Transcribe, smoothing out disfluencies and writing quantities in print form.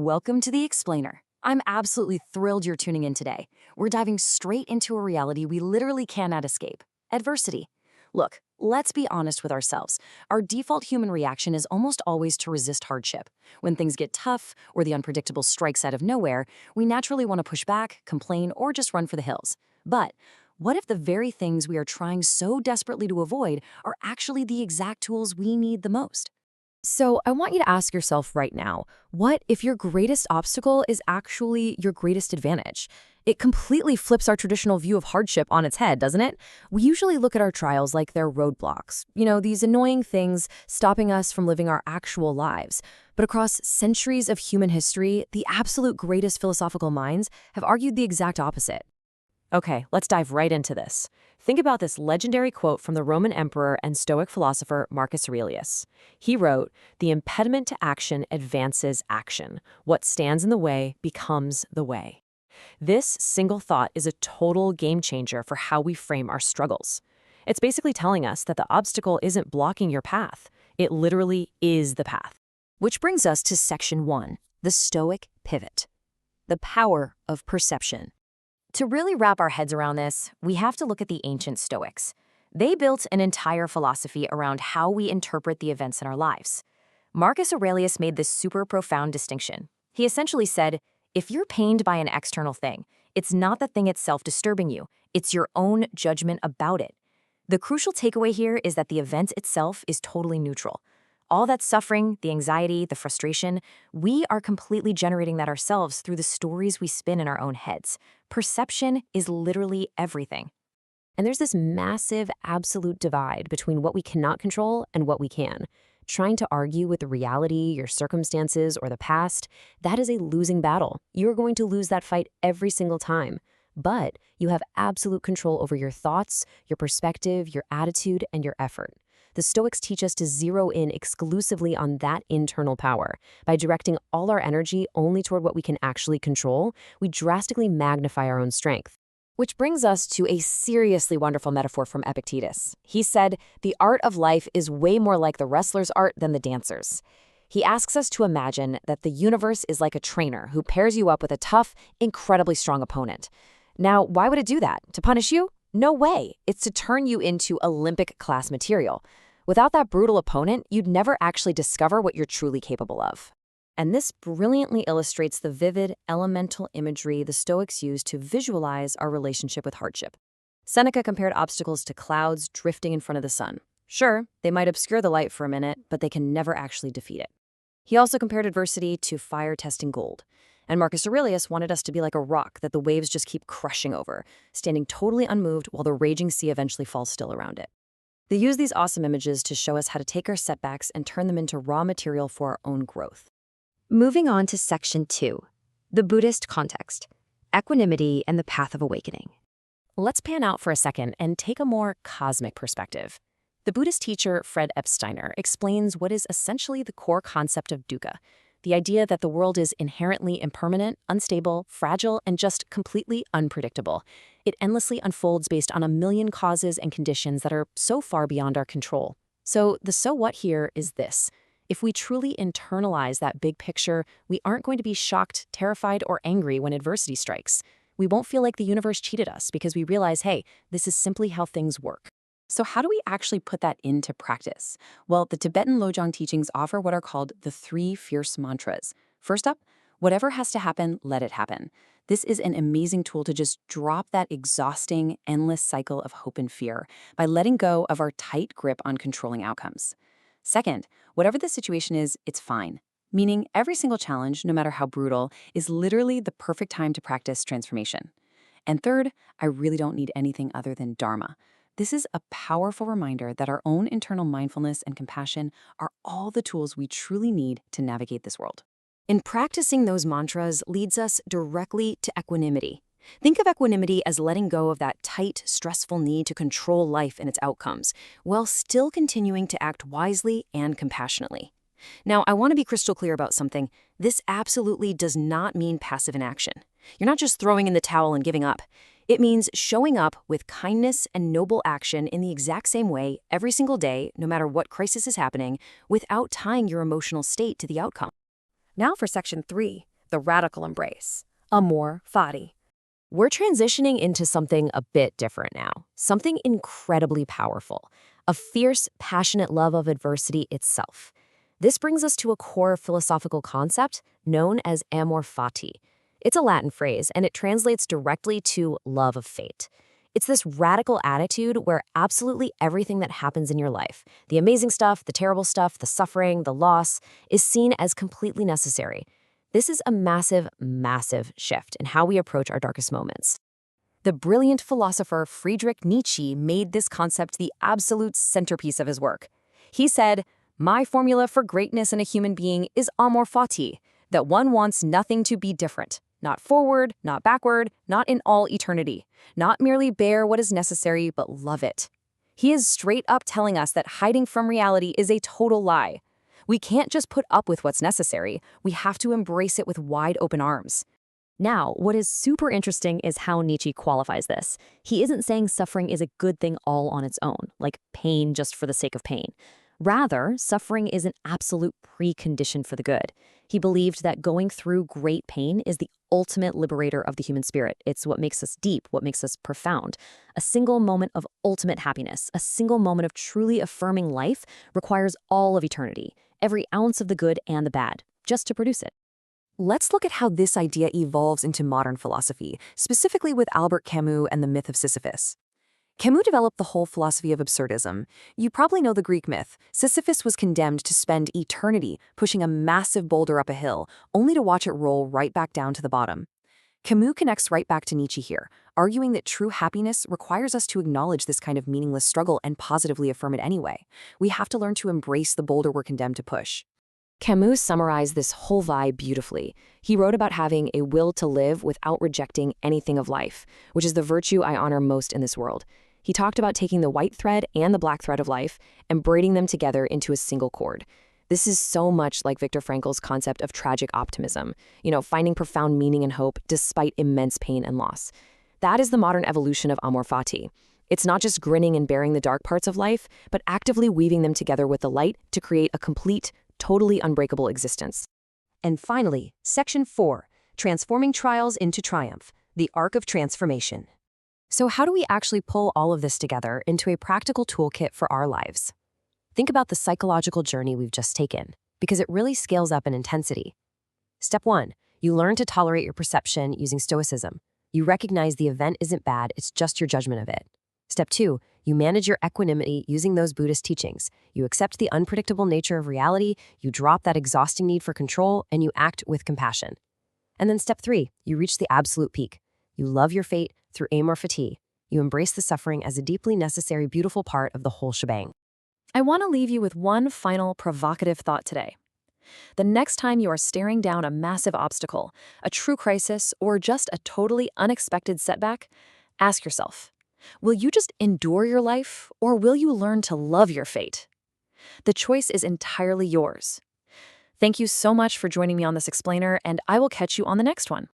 Welcome to The Explainer. I'm absolutely thrilled you're tuning in today. We're diving straight into a reality we literally cannot escape: adversity. Look, let's be honest with ourselves. Our default human reaction is almost always to resist hardship. When things get tough or the unpredictable strikes out of nowhere, we naturally want to push back, complain, or just run for the hills. But what if the very things we are trying so desperately to avoid are actually the exact tools we need the most? So I want you to ask yourself right now, what if your greatest obstacle is actually your greatest advantage? It completely flips our traditional view of hardship on its head, doesn't it? We usually look at our trials like they're roadblocks, these annoying things stopping us from living our actual lives. But across centuries of human history, the absolute greatest philosophical minds have argued the exact opposite. Okay, let's dive right into this. Think about this legendary quote from the Roman emperor and Stoic philosopher Marcus Aurelius. He wrote, "The impediment to action advances action. What stands in the way becomes the way." This single thought is a total game changer for how we frame our struggles. It's basically telling us that the obstacle isn't blocking your path. It literally is the path. Which brings us to Section 1, the Stoic pivot, the power of perception. To really wrap our heads around this, we have to look at the ancient Stoics. They built an entire philosophy around how we interpret the events in our lives. Marcus Aurelius made this super profound distinction. He essentially said, if you're pained by an external thing, it's not the thing itself disturbing you, it's your own judgment about it. The crucial takeaway here is that the event itself is totally neutral. All that suffering, the anxiety, the frustration, we are completely generating that ourselves through the stories we spin in our own heads. Perception is literally everything. And there's this massive, absolute divide between what we cannot control and what we can. Trying to argue with the reality, your circumstances, or the past, that is a losing battle. You're going to lose that fight every single time. But you have absolute control over your thoughts, your perspective, your attitude, and your effort. The Stoics teach us to zero in exclusively on that internal power. By directing all our energy only toward what we can actually control, we drastically magnify our own strength. Which brings us to a seriously wonderful metaphor from Epictetus. He said, "The art of life is way more like the wrestler's art than the dancer's." He asks us to imagine that the universe is like a trainer who pairs you up with a tough, incredibly strong opponent. Now, why would it do that? To punish you? No way. It's to turn you into Olympic-class material. Without that brutal opponent, you'd never actually discover what you're truly capable of. And this brilliantly illustrates the vivid, elemental imagery the Stoics use to visualize our relationship with hardship. Seneca compared obstacles to clouds drifting in front of the sun. Sure, they might obscure the light for a minute, but they can never actually defeat it. He also compared adversity to fire testing gold. And Marcus Aurelius wanted us to be like a rock that the waves just keep crushing over, standing totally unmoved while the raging sea eventually falls still around it. They use these awesome images to show us how to take our setbacks and turn them into raw material for our own growth. Moving on to Section 2, the Buddhist context, equanimity and the path of awakening. Let's pan out for a second and take a more cosmic perspective. The Buddhist teacher Fred Epsteiner explains what is essentially the core concept of dukkha, the idea that the world is inherently impermanent, unstable, fragile, and just completely unpredictable. It endlessly unfolds based on a million causes and conditions that are so far beyond our control. So the so what here is this. If we truly internalize that big picture, we aren't going to be shocked, terrified, or angry when adversity strikes. We won't feel like the universe cheated us because we realize, hey, this is simply how things work. So how do we actually put that into practice? Well, the Tibetan Lojong teachings offer what are called the 3 fierce mantras. First up, whatever has to happen, let it happen. This is an amazing tool to just drop that exhausting, endless cycle of hope and fear by letting go of our tight grip on controlling outcomes. Second, whatever the situation is, it's fine. Meaning every single challenge, no matter how brutal, is literally the perfect time to practice transformation. And third, I really don't need anything other than Dharma. This is a powerful reminder that our own internal mindfulness and compassion are all the tools we truly need to navigate this world. And practicing those mantras leads us directly to equanimity. Think of equanimity as letting go of that tight, stressful need to control life and its outcomes, while still continuing to act wisely and compassionately. Now, I want to be crystal clear about something. This absolutely does not mean passive inaction. You're not just throwing in the towel and giving up. It means showing up with kindness and noble action in the exact same way every single day, no matter what crisis is happening, without tying your emotional state to the outcome. Now for Section 3, the radical embrace. Amor fati. We're transitioning into something a bit different now, something incredibly powerful, a fierce, passionate love of adversity itself. This brings us to a core philosophical concept known as amor fati. It's a Latin phrase, and it translates directly to love of fate. It's this radical attitude where absolutely everything that happens in your life, the amazing stuff, the terrible stuff, the suffering, the loss, is seen as completely necessary. This is a massive, massive shift in how we approach our darkest moments. The brilliant philosopher Friedrich Nietzsche made this concept the absolute centerpiece of his work. He said, "My formula for greatness in a human being is amor fati, that one wants nothing to be different, not forward, not backward, not in all eternity, not merely bear what is necessary, but love it." He is straight up telling us that hiding from reality is a total lie. We can't just put up with what's necessary. We have to embrace it with wide open arms. Now, what is super interesting is how Nietzsche qualifies this. He isn't saying suffering is a good thing all on its own, like pain just for the sake of pain. Rather, suffering is an absolute precondition for the good. He believed that going through great pain is the ultimate liberator of the human spirit. It's what makes us deep, what makes us profound. A single moment of ultimate happiness, a single moment of truly affirming life requires all of eternity, every ounce of the good and the bad, just to produce it. Let's look at how this idea evolves into modern philosophy, specifically with Albert Camus and the myth of Sisyphus. Camus developed the whole philosophy of absurdism. You probably know the Greek myth. Sisyphus was condemned to spend eternity pushing a massive boulder up a hill, only to watch it roll right back down to the bottom. Camus connects right back to Nietzsche here, arguing that true happiness requires us to acknowledge this kind of meaningless struggle and positively affirm it anyway. We have to learn to embrace the boulder we're condemned to push. Camus summarized this whole vibe beautifully. He wrote about having a will to live without rejecting anything of life, which is the virtue I honor most in this world. He talked about taking the white thread and the black thread of life and braiding them together into a single cord. This is so much like Viktor Frankl's concept of tragic optimism, finding profound meaning and hope despite immense pain and loss. That is the modern evolution of amor fati. It's not just grinning and bearing the dark parts of life, but actively weaving them together with the light to create a complete, totally unbreakable existence. And finally, Section 4, Transforming Trials into Triumph, the Arc of Transformation. So how do we actually pull all of this together into a practical toolkit for our lives? Think about the psychological journey we've just taken, because it really scales up in intensity. Step 1, you learn to tolerate your perception using stoicism. You recognize the event isn't bad, it's just your judgment of it. Step 2, you manage your equanimity using those Buddhist teachings. You accept the unpredictable nature of reality, you drop that exhausting need for control, and you act with compassion. And then step 3, you reach the absolute peak. You love your fate through amor fati. You embrace the suffering as a deeply necessary, beautiful part of the whole shebang. I want to leave you with one final provocative thought today. The next time you are staring down a massive obstacle, a true crisis, or just a totally unexpected setback, ask yourself, will you just endure your life, or will you learn to love your fate? The choice is entirely yours. Thank you so much for joining me on this explainer, and I will catch you on the next one.